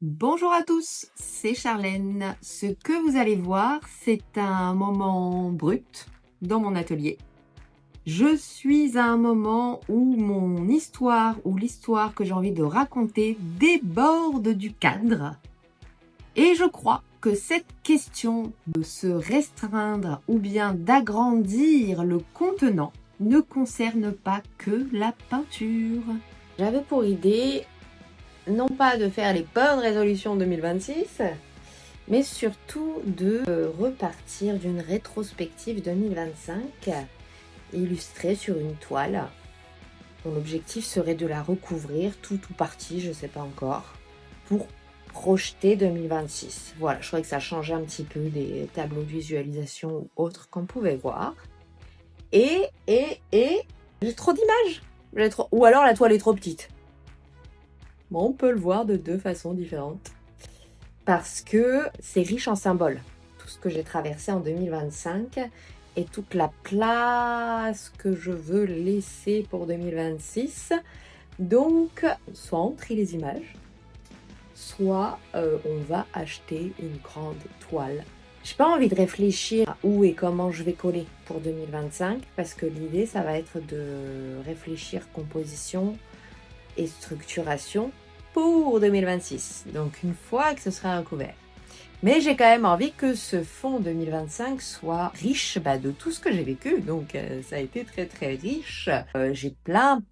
Bonjour à tous, c'est Charlène. Ce que vous allez voir, c'est un moment brut dans mon atelier. Je suis à un moment où mon histoire ou l'histoire que j'ai envie de raconter déborde du cadre. Et je crois que cette question de se restreindre ou bien d'agrandir le contenant ne concerne pas que la peinture. J'avais pour idée non pas de faire les bonnes résolutions 2026, mais surtout de repartir d'une rétrospective 2025 illustrée sur une toile dont l'objectif serait de la recouvrir, tout ou partie, je ne sais pas encore, pour projeter 2026. Voilà, je trouvais que ça changeait un petit peu des tableaux de visualisation ou autres qu'on pouvait voir. Et j'ai trop d'images. Ou alors la toile est trop petite. Bon, on peut le voir de deux façons différentes. Parce que c'est riche en symboles. Tout ce que j'ai traversé en 2025 et toute la place que je veux laisser pour 2026. Donc, soit on trie les images, soit on va acheter une grande toile. J'ai pas envie de réfléchir à où et comment je vais coller pour 2025 parce que l'idée, ça va être de réfléchir composition et structuration pour 2026. Donc une fois que ce sera recouvert. Mais j'ai quand même envie que ce fond 2025 soit riche de tout ce que j'ai vécu. Donc ça a été très très riche. J'ai plein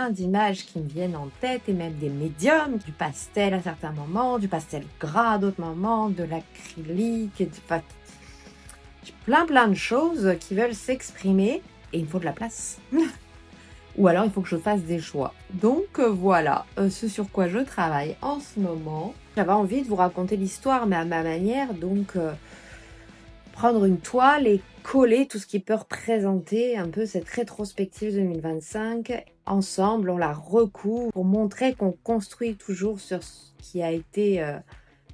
d'images qui me viennent en tête et même des médiums, du pastel à certains moments, du pastel gras à d'autres moments, de l'acrylique, j'ai plein de choses qui veulent s'exprimer et il me faut de la place. Ou alors il faut que je fasse des choix. Donc voilà ce sur quoi je travaille en ce moment. J'avais envie de vous raconter l'histoire mais à ma manière. Donc prendre une toile et coller tout ce qui peut représenter un peu cette rétrospective 2025. Ensemble on la recouvre pour montrer qu'on construit toujours sur ce qui a été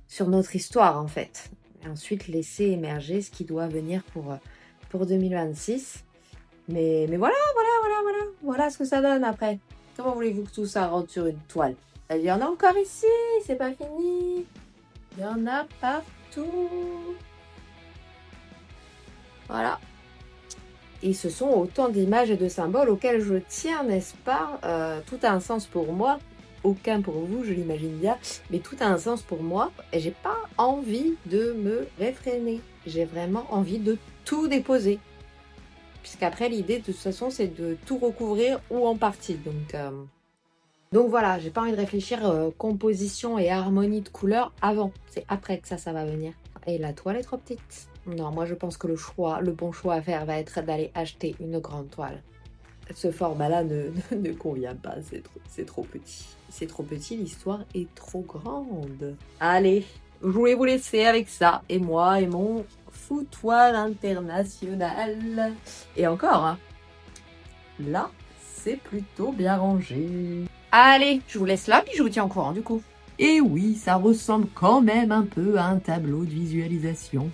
sur notre histoire en fait. Et ensuite laisser émerger ce qui doit venir pour 2026. Mais voilà ce que ça donne après. Comment voulez-vous que tout ça rentre sur une toile? Il y en a encore ici, c'est pas fini. Il y en a partout. Voilà. Et ce sont autant d'images et de symboles auxquels je tiens, n'est-ce pas? Tout a un sens pour moi. Aucun pour vous, je l'imagine bien. Mais tout a un sens pour moi. Et j'ai pas envie de me réfréner. J'ai vraiment envie de tout déposer. Puisqu'après l'idée de toute façon c'est de tout recouvrir ou en partie. Donc voilà, j'ai pas envie de réfléchir composition et harmonie de couleurs avant. C'est après que ça va venir. Et la toile est trop petite. Non, moi je pense que le bon choix à faire va être d'aller acheter une grande toile. Ce format-là ne convient pas, c'est trop petit. C'est trop petit, l'histoire est trop grande. Allez, je voulais vous laisser avec ça. Et moi et mon foutoir international. Et encore, hein, là, c'est plutôt bien rangé. Allez, je vous laisse là, puis je vous tiens au courant du coup. Et oui, ça ressemble quand même un peu à un tableau de visualisation.